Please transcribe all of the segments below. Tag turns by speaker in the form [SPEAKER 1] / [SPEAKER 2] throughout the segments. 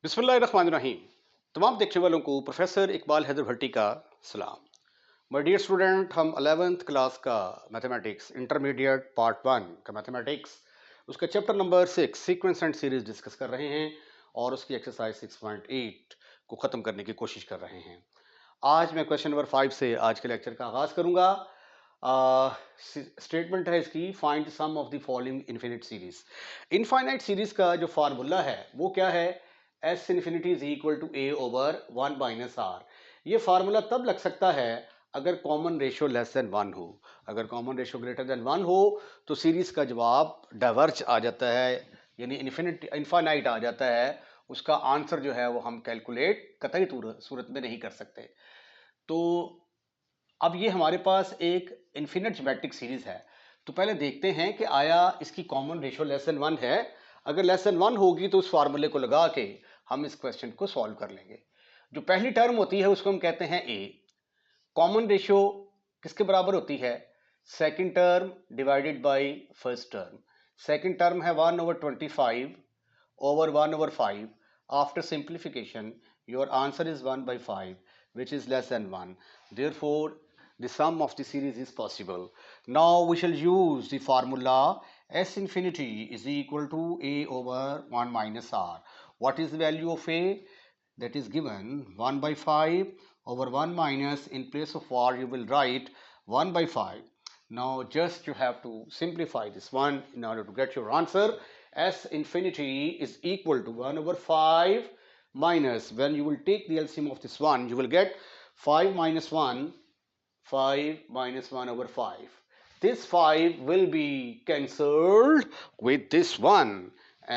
[SPEAKER 1] बिस्मिल्लाहिर्रहमानिर्रहीम। तमाम देखने वालों को प्रोफेसर इकबाल हैदर भट्टी का सलाम। माय डियर स्टूडेंट, हम 11th क्लास का मैथमेटिक्स इंटरमीडिएट पार्ट 1 का मैथमेटिक्स उसका chapter number 6 sequence and series discuss कर रहे हैं और उसकी एक्सरसाइज 6.8 को ख़त्म करने की कोशिश कर रहे हैं। आज मैं क्वेश्चन नंबर 5 से आज के लेक्चर का आगाज़ करूंगा। स्टेटमेंट है इसकी, find sum of the following infinite series. Infinite series का जो फार्मूला है वो क्या है? S infinity is equal to a over 1 minus r. ये फार्मूला तब लग सकता है अगर कॉमन रेशियो लेस देन 1 हो। अगर कॉमन रेशियो ग्रेटर देन 1 हो तो सीरीज का जवाब डाइवर्ज आ जाता है, यानी इनफाइनाइट आ जाता है। उसका आंसर जो है वो हम कैलकुलेट कतई सूरत में नहीं कर सकते। तो अब ये हमारे पास एक इन्फिनिट ज्योमेट्रिक सीरीज है, तो पहले देखते हैं कि आया इसकी कॉमन रेशियो लेस देन 1 है। अगर लेस देन 1 होगी तो उस फार्मूले को लगा के हम इस क्वेश्चन को सॉल्व कर लेंगे। जो पहली टर्म होती है उसको हम कहते हैं ए। कॉमन रेशियो किसके बराबर होती है? Second term divided by first term. Second term है 1/25 over 1/5. After simplification, your answer is 1/5, which is less than 1. Therefore, the sum of the series is possible. Now we shall use the formula S infinity is equal to A over 1 minus R. What is the value of A? That is given 1/5 over 1 minus, in place of R you will write 1/5. Now just you have to simplify this one in order to get your answer. S infinity is equal to 1 over 5 minus, when you will take the LCM of this one, you will get 5 minus 1, 5 minus 1 over 5. This 5 will be cancelled with this one.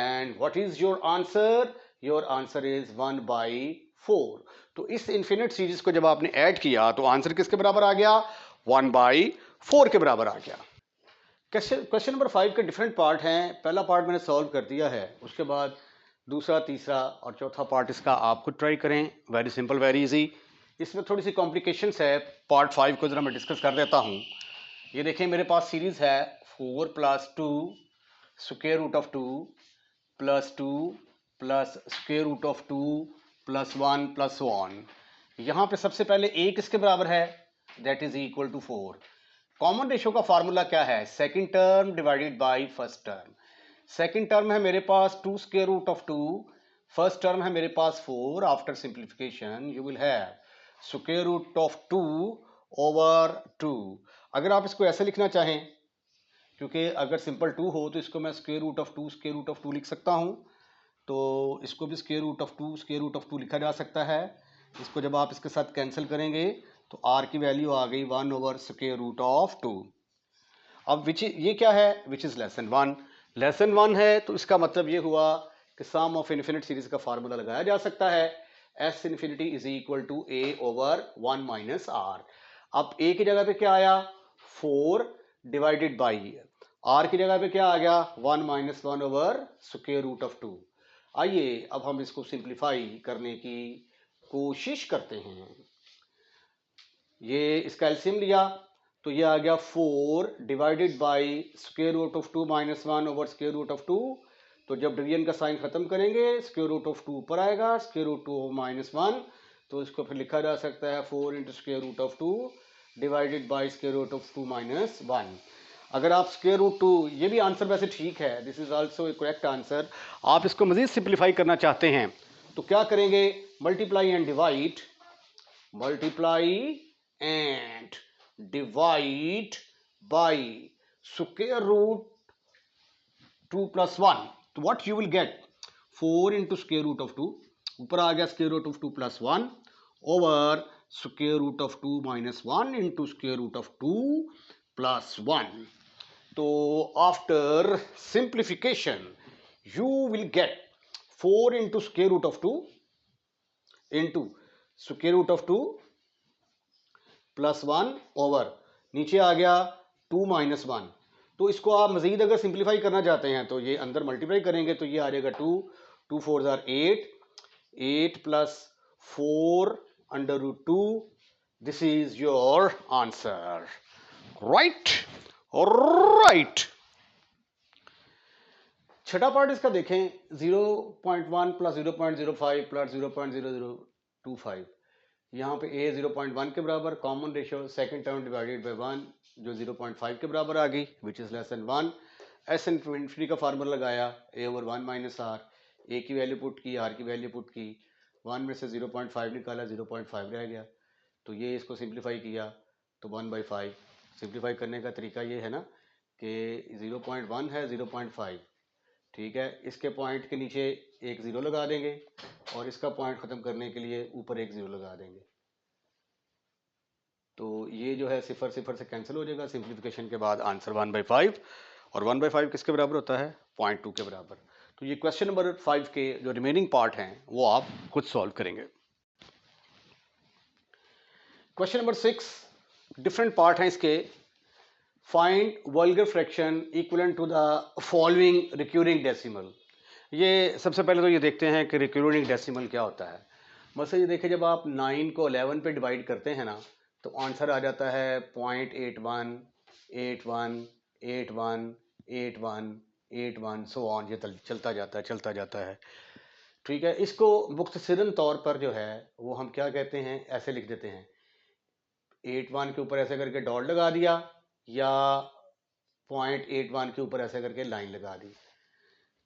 [SPEAKER 1] And what is your answer? Your answer is 1/4. तो इस infinite series को जब आपने add किया तो answer किसके बराबर आ गया? 1/4 के बराबर आ गया। क्वेश्चन नंबर 5 के डिफरेंट पार्ट हैं। पहला पार्ट मैंने सॉल्व कर दिया है, उसके बाद दूसरा, तीसरा और चौथा पार्ट इसका आप खुद ट्राई करें। Very simple, very easy. इसमें थोड़ी सी कॉम्प्लिकेशंस है। पार्ट 5 को ज़रा मैं डिस्कस कर देता हूँ। ये देखें, मेरे पास सीरीज़ है 4 + 2 square root of 2 + 2 plus square root of 2 + 1 + 1। यहाँ पे सबसे पहले a किसके बराबर है? That is equal to 4। Common ratio का फार्मूला क्या है? Second term divided by first term. Second term है मेरे पास 2 square root of 2, first term है मेरे पास 4। After simplification you will have square root of 2 over 2। अगर आप इसको ऐसे लिखना चाहें, क्योंकि अगर सिंपल 2 हो तो इसको मैं square root of 2 square root of 2 लिख सकता हूँ, तो इसको भी square root of 2 square root of 2 लिखा जा सकता है। इसको जब आप इसके साथ कैंसिल करेंगे तो r की वैल्यू आ गई 1 ओवर स्क्वायर रूट ऑफ 2। अब ये क्या है? Which is less than 1। Less than 1 है तो इसका मतलब ये हुआ कि सम ऑफ इन्फिनिट सीरीज का फार्मूला लगाया जा सकता है। S infinity is equal to A over 1 minus R। अब A की जगह पे क्या आया? 4 डिवाइडेड बाई, R की जगह पे क्या आ गया? 1 minus 1 over square root of 2। आइए अब हम इसको सिंप्लीफाई करने की कोशिश करते हैं। ये इसका एलसीएम लिया तो ये आ गया 4 divided by square root of 2 minus 1 over square root of 2। तो जब डिवीजन का साइन खत्म करेंगे स्क्वायर रूट ऑफ 2 ऊपर आएगा, स्क्वायर रूट 2 माइनस 1, तो इसको फिर लिखा जा सकता है 4 into square root of 2 divided by square root of 2 minus 1। अगर आप स्क्वायर रूट 2, ये भी आंसर वैसे ठीक है, this is also A correct answer. आप इसको मजीद सिंप्लीफाई करना चाहते हैं तो क्या करेंगे? Multiply and divide, multiply and divide by square root 2 plus 1. तो what you will get? 4 into square root of 2, ऊपर आ गया square root of 2 plus 1 over square root of 2 minus 1 into square root of 2 plus 1. तो after simplification you will get 4 into square root of 2 into square root of 2 plus 1 over नीचे आ गया 2 minus 1। तो इसको आप मजीद अगर simplify करना चाहते हैं तो ये अंदर मल्टीप्लाई करेंगे तो ये आ जाएगा 2, 2 4 जार 8, 8 plus 4 under root 2। This is your answer. Right, right. छठा पार्ट इसका देखें, 0.1 प्लस 0.05 प्लस 0.0025, यहाँ पे a 0.1 के बराबर, common ratio second term divided by 1 जो 0.5 के बराबर आ गई, which is less than 1। S infinity का फार्मूला लगाया, a over 1 minus r, a की वैल्यू पुट की, r की वैल्यू पुट की, 1 में से 0.5 निकाला, 0.5 रह गया, तो ये इसको सिंप्लीफाई किया तो 1/5। सिंप्लीफाई करने का तरीका ये है ना कि 0.1 है 0.5, ठीक है, इसके पॉइंट के नीचे एक ज़ीरो लगा देंगे और इसका पॉइंट ख़त्म करने के लिए ऊपर एक ज़ीरो लगा देंगे, तो ये जो है सिफर सिफर से कैंसिल हो जाएगा। सिंप्लीफिकेशन के बाद आंसर 1/5, और 1/5 किसके बराबर होता है, 0.2 के बराबर। तो ये क्वेश्चन नंबर 5 के जो रिमेनिंग पार्ट हैं वो आप खुद सॉल्व करेंगे। क्वेश्चन नंबर 6, डिफरेंट पार्ट हैं इसके। Find vulgar fraction equivalent to the following recurring decimal. ये सबसे पहले तो ये देखते हैं कि रिक्यूरिंग डेसिमल क्या होता है। मतलब ये देखिए, जब आप 9 को 11 पे डिवाइड करते हैं ना, तो आंसर आ जाता है 0.81 81 81 81 81 सो ऑन, ये चलता जाता है, ठीक है। इसको मुख्तसरन तौर पर जो है वो हम क्या कहते हैं, ऐसे लिख देते हैं, 81 के ऊपर ऐसे करके डॉट लगा दिया, या 0.81 के ऊपर ऐसे करके लाइन लगा दी।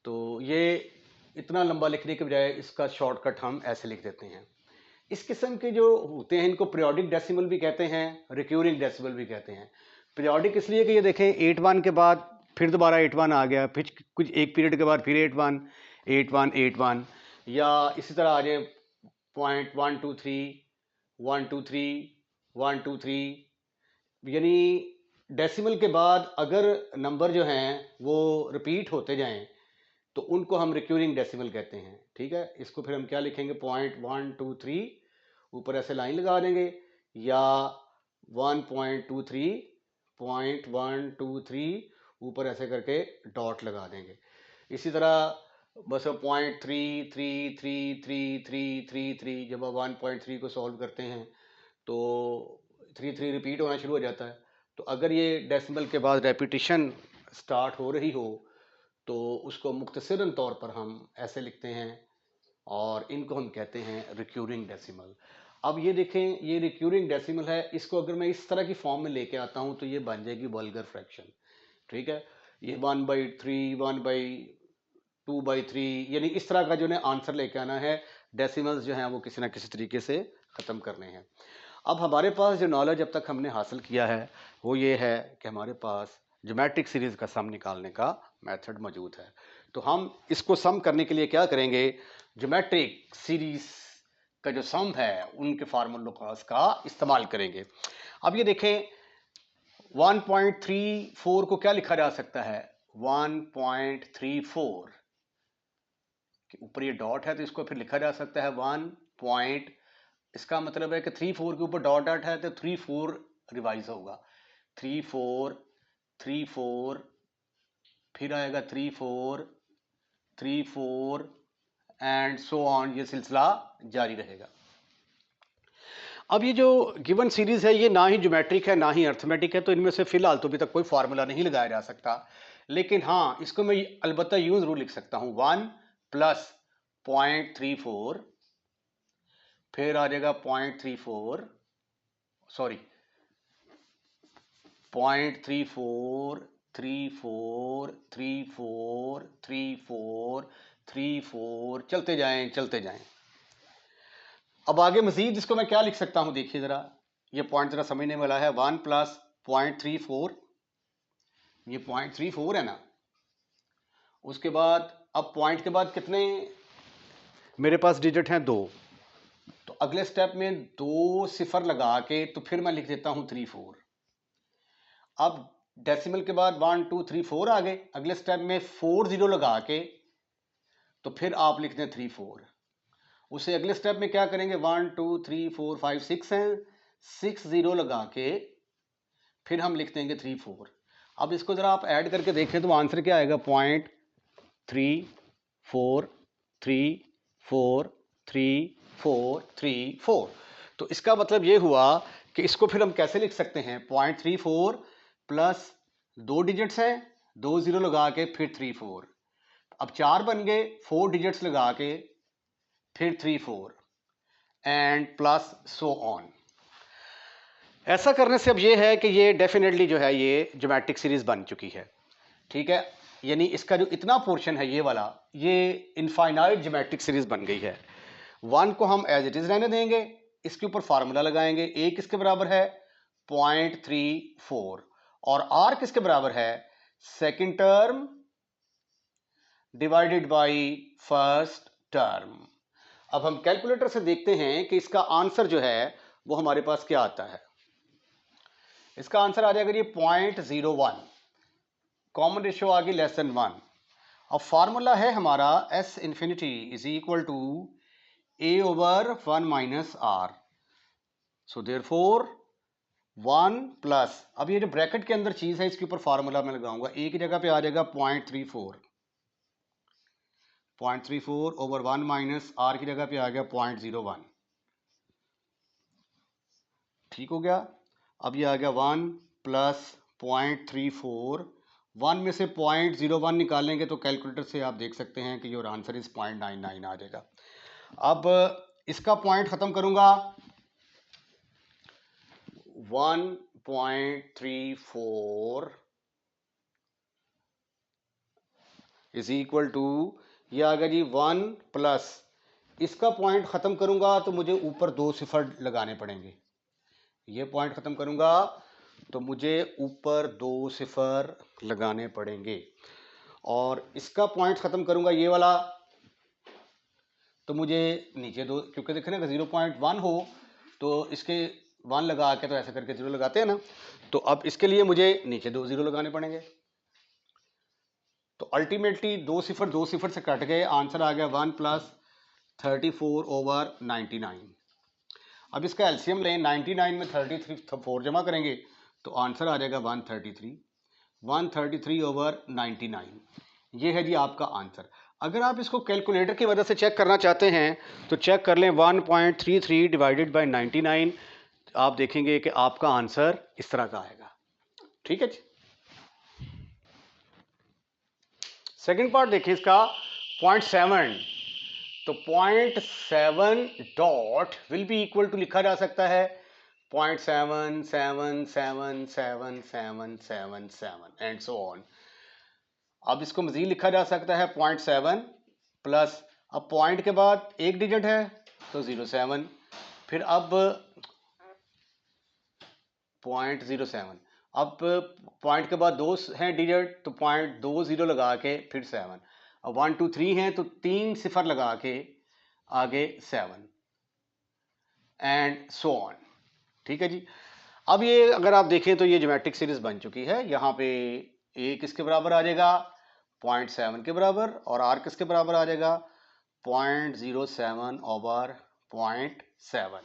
[SPEAKER 1] तो ये इतना लंबा लिखने के बजाय इसका शॉर्टकट हम ऐसे लिख देते हैं। इस किस्म के जो होते हैं इनको पीरियोडिक डेसिमल भी कहते हैं, रिक्यूरिंग डेसिमल भी कहते हैं। पीरियोडिक इसलिए कि ये देखें 81 के बाद फिर दोबारा 81 आ गया, फिर कुछ एक पीरियड के बाद फिर 81 81 81, या इसी तरह आ जाए 0.123 123 123, यानी डेसिमल के बाद अगर नंबर जो हैं वो रिपीट होते जाएं तो उनको हम रिक्यूरिंग डेसिमल कहते हैं, ठीक है। इसको फिर हम क्या लिखेंगे, 0.123 ऊपर ऐसे लाइन लगा देंगे, या 1.23 0.123 ऊपर ऐसे करके डॉट लगा देंगे। इसी तरह बस 0.333333 जब आप 1.3 को सॉल्व करते हैं तो 3 रिपीट होना शुरू हो जाता है। तो अगर ये डेसिमल के बाद रेपिटिशन स्टार्ट हो रही हो तो उसको मुख्तसरन तौर पर हम ऐसे लिखते हैं, और इनको हम कहते हैं रिक्यूरिंग डेसिमल। अब ये देखें, ये रिक्यूरिंग डेसिमल है, इसको अगर मैं इस तरह की फॉर्म में लेके आता हूँ तो ये बन जाएगी वल्गर फ्रैक्शन, ठीक है। ये 1/3 1/2/3, यानी इस तरह का जो है आंसर लेके आना है। डेसिमल्स जो हैं वो किसी ना किसी तरीके से ख़त्म करने हैं। अब हमारे पास जो नॉलेज अब तक हमने हासिल किया है वो ये है कि हमारे पास ज्योमेट्रिक सीरीज़ का सम निकालने का मेथड मौजूद है। तो हम इसको सम करने के लिए क्या करेंगे, ज्योमेट्रिक सीरीज़ का जो सम है उनके फार्मूलों का इस्तेमाल करेंगे। अब ये देखें, 1.34 को क्या लिखा जा सकता है, 1.34 के ऊपर ये डॉट है तो इसको फिर लिखा जा सकता है 1. इसका मतलब है कि 34 के ऊपर डॉट डॉट है तो 34 रिवाइज होगा, 34 34 फिर आएगा 34 34 एंड सो ऑन, ये सिलसिला जारी रहेगा। अब ये जो गिवन सीरीज है ये ना ही ज्योमेट्रिक है ना ही अर्थमेटिक है, तो इनमें से फिलहाल तो अभी तक कोई फार्मूला नहीं लगाया जा सकता, लेकिन हाँ इसको मैं अलबत्ता यूं जरूर लिख सकता हूं, 1 प्लस 0.34 फिर आ जाएगा 0.34 सॉरी 0.34 34 34 34 34 चलते जाएं। अब आगे मजीद इसको मैं क्या लिख सकता हूं, देखिए जरा, ये पॉइंट जरा समझने वाला है। 1 प्लस 0.34, ये 0.34 है ना, उसके बाद अब पॉइंट के बाद कितने मेरे पास डिजिट हैं, 2, तो अगले स्टेप में 2 सिफर लगा के तो फिर मैं लिख देता हूं 34। अब डेसिमल के बाद 1 2 3 4 आ गए, अगले स्टेप में 4 0 लगा के तो फिर आप लिख दें 34। उसे अगले स्टेप में क्या करेंगे, 1 2 3 4 5 6 हैं, 6 0 लगा के फिर हम लिख देंगे 34। अब इसको जरा आप ऐड करके देखें तो आंसर क्या आएगा, 0.343434344। तो इसका मतलब ये हुआ कि इसको फिर हम कैसे लिख सकते हैं, 0.34 प्लस 2 डिजिट्स हैं, 2 0 लगा के फिर 34, अब 4 बन गए, 4 डिजिट्स लगा के फिर 3 4 एंड प्लस सो ऑन। ऐसा करने से अब ये है कि ये डेफिनेटली जो है ये ज्योमेट्रिक सीरीज बन चुकी है, ठीक है। यानी इसका जो इतना पोर्शन है ये वाला, ये इनफाइनाइट ज्योमेट्रिक सीरीज बन गई है। 1 को हम एज इट इज रहने देंगे, इसके ऊपर फार्मूला लगाएंगे। ए किसके बराबर है 0.34 और आर किसके बराबर है second term divided by first term. अब हम कैलकुलेटर से देखते हैं कि इसका आंसर जो है वो हमारे पास क्या आता है। इसका आंसर आ जाएगा ये 0.01, कॉमन रेशियो आ गई लेस देन 1। अब फार्मूला है हमारा S infinity is equal to a over 1 minus r. So therefore 1 plus, अब ये जो ब्रैकेट के अंदर चीज है इसके ऊपर फार्मूला मैं लगाऊंगा। ए की जगह पे आ जाएगा 0.34 ओवर 1 माइनस आर की जगह पे आ गया 0.01, ठीक हो गया। अब ये आ गया 1 प्लस 0.34, 1 में से 0.01 निकालेंगे तो कैलकुलेटर से आप देख सकते हैं कि योर आंसर इज 0.99 आ जाएगा। अब इसका पॉइंट खत्म करूंगा, 1.34 इज इक्वल टू, ये आ गया जी 1 प्लस, इसका पॉइंट खत्म करूंगा तो मुझे ऊपर 2 सिफर लगाने पड़ेंगे। ये पॉइंट खत्म करूंगा तो मुझे ऊपर 2 सिफर लगाने पड़ेंगे, और इसका पॉइंट खत्म करूंगा ये वाला तो मुझे नीचे 2, क्योंकि देखें ना 0.1 हो तो इसके 1 लगा के तो ऐसे करके 0 लगाते हैं ना, तो अब इसके लिए मुझे नीचे 2 0 लगाने पड़ेंगे। तो अल्टीमेटली 2 सिफर से कट गए, आंसर आ गया 1 प्लस 34 ओवर 99। अब इसका एलसीएम लें, 99 में 34 जमा करेंगे तो आंसर आ जाएगा 133 ओवर 99। ये है जी आपका आंसर। अगर आप इसको कैलकुलेटर की वजह से चेक करना चाहते हैं तो चेक कर लें 1.33 डिवाइडेड बाय 99, आप देखेंगे कि आपका आंसर इस तरह का आएगा, ठीक है जी। सेकंड पार्ट देखिए इसका 0.7, तो 0.7 dot will be equal to लिखा जा सकता है 0.7777777 एंड सो ऑन। अब इसको मजीद लिखा जा सकता है 0.7 प्लस, अब पॉइंट के बाद एक डिजिट है तो 0.7, फिर अब 0.07, अब पॉइंट के बाद 2 हैं डिजिट तो 0.20 लगा के फिर 7, अब 1 2 3 हैं तो 3 सिफर लगा के आगे 7 एंड सो ऑन, ठीक है जी। अब ये अगर आप देखें तो ये ज्योमेट्रिक सीरीज बन चुकी है। यहाँ पे ए किसके बराबर आ जाएगा 0.7 के बराबर, और आर किसके बराबर आ जाएगा 0.07 ओवर 0.7।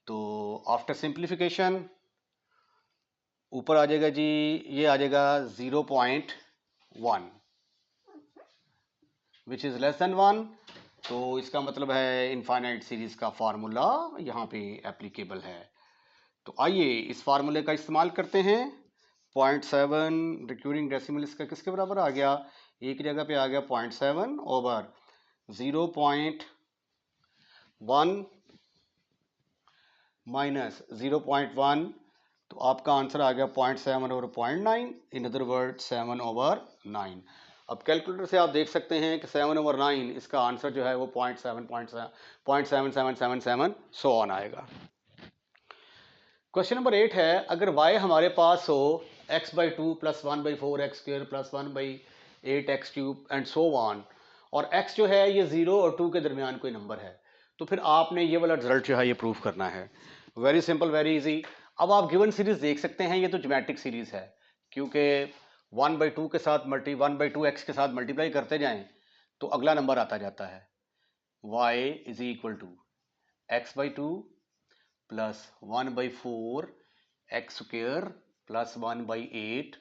[SPEAKER 1] तो आफ्टर सिंप्लीफिकेशन ऊपर आ जाएगा जी, ये आ जाएगा 0.1 विच इज लेस देन 1। तो इसका मतलब है इनफाइनाइट सीरीज का फार्मूला यहाँ पे एप्लीकेबल है। तो आइए इस फार्मूले का इस्तेमाल करते हैं। 0.7 रिक्यूरिंग डेसिमल इसका किसके बराबर आ गया, एक की जगह पे आ गया 0.7 ओवर 0.1 माइनस 0.1, तो आपका आंसर आ गया 0.7 over 0.9, in other word 7 over 9। अब कैलकुलेटर से आप देख सकते हैं कि 7 ओवर 9 इसका आंसर जो है वो 0.7777 सो ऑन आएगा। क्वेश्चन नंबर 8 है, अगर y हमारे पास हो x/2 plus 1/4 x square plus 1/8 x cube and so on, और x जो है ये 0 और 2 के दरमियान कोई नंबर है, तो फिर आपने ये वाला रिजल्ट जो है ये प्रूव करना है। Very simple, very easy. अब आप गिवन सीरीज देख सकते हैं, ये तो ज्योमेट्रिक सीरीज है, क्योंकि 1/2 के साथ 1/2x के साथ मल्टीप्लाई करते जाएं तो अगला नंबर आता जाता है। y is equal to x/2 plus 1/4 x square plus 1/8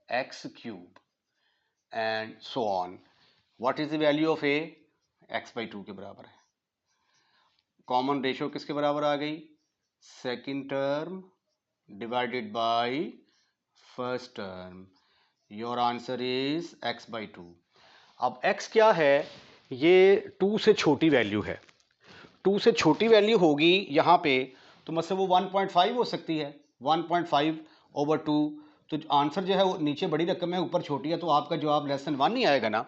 [SPEAKER 1] x cube and so on. What is the value of a, x/2 के बराबर है। कॉमन रेशियो किसके बराबर आ गई, second term divided by first term. Your answer is x/2। अब x क्या है, ये 2 से छोटी वैल्यू है, 2 से छोटी वैल्यू होगी यहाँ पे, तो मतलब वो 1.5 हो सकती है, 1.5/2। तो आंसर जो है वो नीचे बड़ी रकम है, ऊपर छोटी है, तो आपका जवाब <1 नहीं आएगा ना।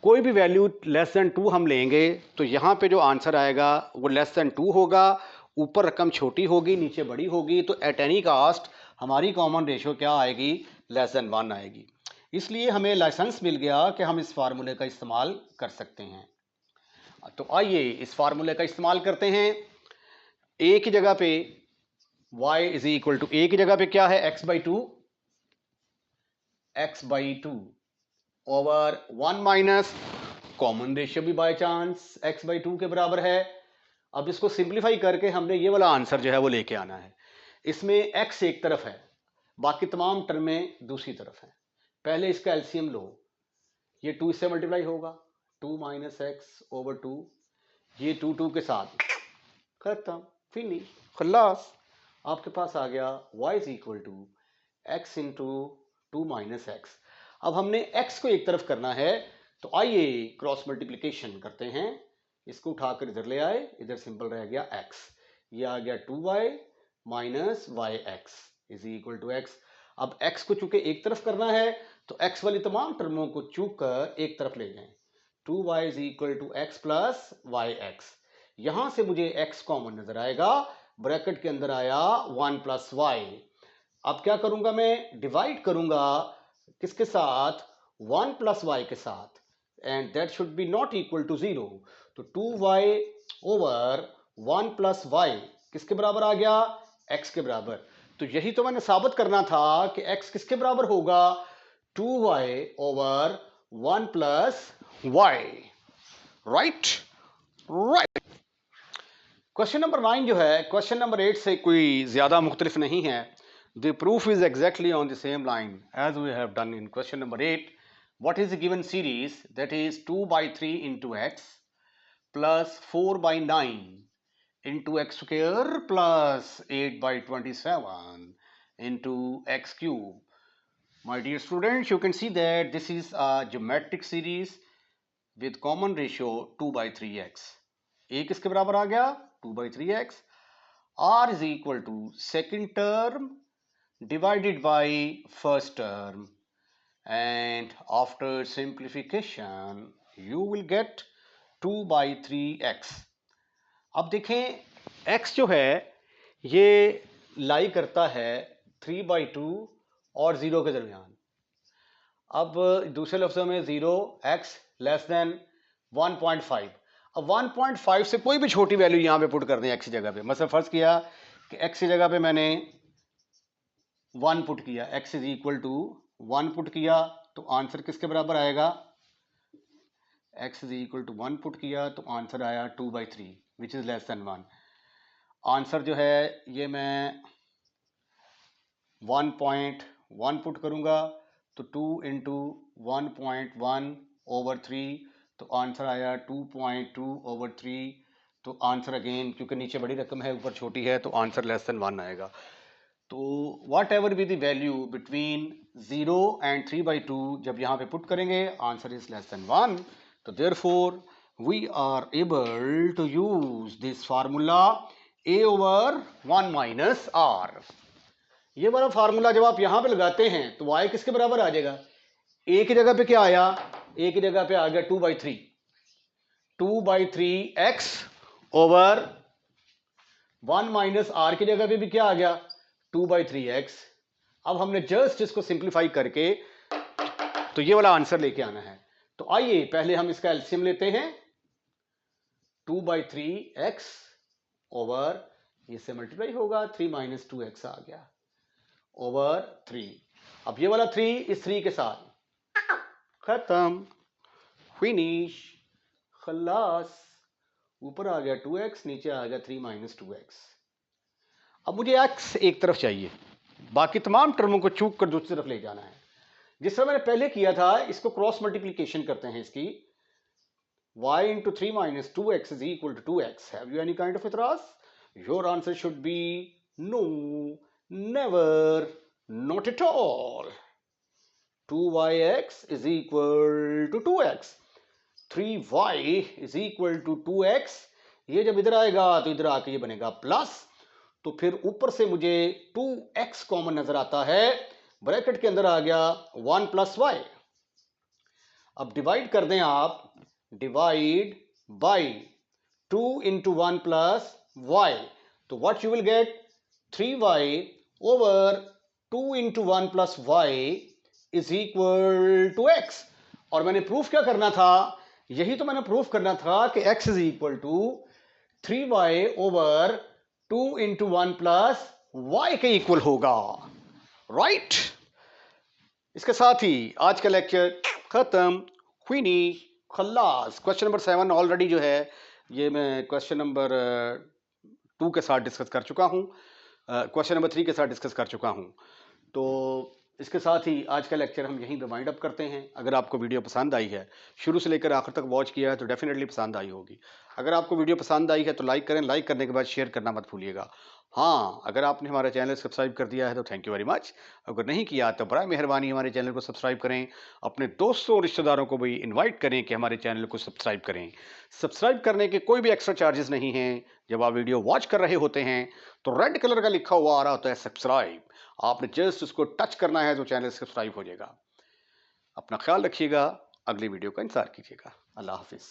[SPEAKER 1] कोई भी वैल्यू <2 हम लेंगे तो यहाँ पे जो आंसर आएगा वो <2 होगा, ऊपर रकम छोटी होगी नीचे बड़ी होगी, तो एट एनी कास्ट हमारी कॉमन रेशो क्या आएगी, <1 आएगी। इसलिए हमें लाइसेंस मिल गया कि हम इस फार्मूले का इस्तेमाल कर सकते हैं। तो आइए इस फार्मूले का इस्तेमाल करते हैं। a की जगह पे y is equal to, a की जगह पे क्या है, x/2 over 1 minus common ratio भी बाय चांस x/2 के बराबर है। अब इसको सिंप्लीफाई करके हमने ये वाला आंसर जो है वो लेके आना है। इसमें x एक तरफ है, बाकी तमाम टर्में दूसरी तरफ हैं। पहले इसका एलसीएम लो, ये 2 इससे मल्टीप्लाई होगा, 2 माइनस x/2, ये 2 के साथ खत्म, फिनिश, खल्लास। आपके पास आ गया y is equal to x इंटू 2 माइनस एक्स। अब हमने x को एक तरफ करना है, तो आइए क्रॉस मल्टीप्लिकेशन करते हैं। इसको उठाकर इधर ले आए, इधर सिंपल रह गया x, ये आ गया 2y minus y x is equal to x। अब x को चूंकि एक तरफ करना है, तो x वाली तमाम टर्मों को चूक कर एक तरफ ले जाएं। 2y is equal to x plus y x. यहां से मुझे x कॉमन नजर आएगा, ब्रैकेट के अंदर आया 1 प्लस वाई। अब क्या करूंगा, मैं डिवाइड करूंगा किसके साथ, 1 प्लस वाई के साथ, and that should be not equal to 0। तो 2y ओवर 1 प्लस वाई किसके बराबर आ गया, x के बराबर। तो यही तो मैंने साबित करना था कि x किसके बराबर होगा, 2y over 1 plus y. Right right. Question number 9 जो है, क्वेश्चन नंबर 8 से कोई ज्यादा मुख्तलिफ नहीं है। The proof is exactly on the same line as we have done in question number 8. What is the given series, that is 2/3 into x plus 4/9 into x square plus 8/27 into x cube. My dear students, you can see that this is a geometric series with common ratio 2/3x. a किसके बराबर आ गया, 2/3x. r is equal to second term divided by first term, and after simplification you will get 2/3x. अब देखें x जो है ये लाई करता है 3/2 और 0 के दरमियान। अब दूसरे लफ्जों में 0x लेस देन 1.5। अब 1.5 से कोई भी छोटी वैल्यू यहां पे पुट कर दें x की जगह पे। मतलब फर्ज किया कि x की जगह पे मैंने 1 पुट किया, x is equal to 1 put किया, तो आंसर किसके बराबर आएगा, x is equal to 1 put किया तो आंसर आया 2/3 which is less than 1। Answer जो है ये मैं 1.1 पुट करूंगा, तो 2 इंटू 1.1 ओवर 3, तो आंसर आया 2.2/3। तो आंसर अगेन, क्योंकि नीचे बड़ी रकम है ऊपर छोटी है, तो आंसर लेस देन 1 आएगा। तो what ever be the value between 0 and 3/2 जब यहाँ पे पुट करेंगे, आंसर इज लेस देन 1। तो therefore we are able to use this formula a over 1 minus r. ये वाला फार्मूला जब आप यहाँ पे लगाते हैं तो y किसके बराबर आ जाएगा, a की जगह पे क्या आया, a की जगह पे आ गया 2/3, 2/3x ओवर 1 माइनस आर की जगह पे भी क्या आ गया, 2/3x। अब हमने जस्ट इसको सिंप्लीफाई करके तो ये वाला आंसर लेके आना है। तो आइए पहले हम इसका एलसीएम लेते हैं, 2/3x ओवर, ये से मल्टीप्लाई होगा, 3 माइनस 2x आ गया ओवर 3। अब ये वाला 3 इस 3 के साथ खत्म, फिनिश, खल्लास। ऊपर आ गया 2x, नीचे आ गया 3 माइनस 2x। अब मुझे x एक तरफ चाहिए, बाकी तमाम टर्मों को चूक कर दूसरी तरफ ले जाना है। जिस तरह मैंने पहले किया था, इसको क्रॉस मल्टीप्लिकेशन करते हैं इसकी। y into 3 minus 2x is equal to 2x. Have you any kind of itiraz? Your answer should be no, never, not at all. 2yx is equal to 2x, 3y is equal to 2x। ये जब इधर आएगा तो इधर आके ये बनेगा plus, तो फिर ऊपर से मुझे 2x कॉमन नजर आता है, ब्रैकेट के अंदर आ गया 1 प्लस वाई। अब डिवाइड कर दें आप, divide by 2 into 1 plus y, तो what you will get 3y over 2 into 1 plus y is equal to x। और मैंने प्रूफ क्या करना था, यही तो मैंने प्रूफ करना था कि x is equal to 3y over 2 into 1 plus y के इक्वल होगा, राइट। इसके साथ ही आज का लेक्चर खत्म, हुई खल्लास। क्वेश्चन नंबर 7 ऑलरेडी जो है ये मैं क्वेश्चन नंबर 2 के साथ डिस्कस कर चुका हूँ, क्वेश्चन नंबर 3 के साथ डिस्कस कर चुका हूँ। तो इसके साथ ही आज का लेक्चर हम यहीं पे वाइंड अप करते हैं। अगर आपको वीडियो पसंद आई है, शुरू से लेकर आखिर तक वॉच किया है, तो डेफिनेटली पसंद आई होगी। अगर आपको वीडियो पसंद आई है तो लाइक करें, लाइक करने के बाद शेयर करना मत भूलिएगा। हाँ, अगर आपने हमारा चैनल सब्सक्राइब कर दिया है तो थैंक यू वेरी मच। अगर नहीं किया तो बड़ा मेहरबानी हमारे चैनल को सब्सक्राइब करें, अपने दोस्तों और रिश्तेदारों को भी इन्वाइट करें कि हमारे चैनल को सब्सक्राइब करें। सब्सक्राइब करने के कोई भी एक्स्ट्रा चार्जेस नहीं हैं। जब आप वीडियो वॉच कर रहे होते हैं तो रेड कलर का लिखा हुआ आ रहा होता है सब्सक्राइब, आपने जस्ट उसको टच करना है तो चैनल सब्सक्राइब हो जाएगा। अपना ख्याल रखिएगा, अगली वीडियो का इंतजार कीजिएगा। अल्लाह हाफिज।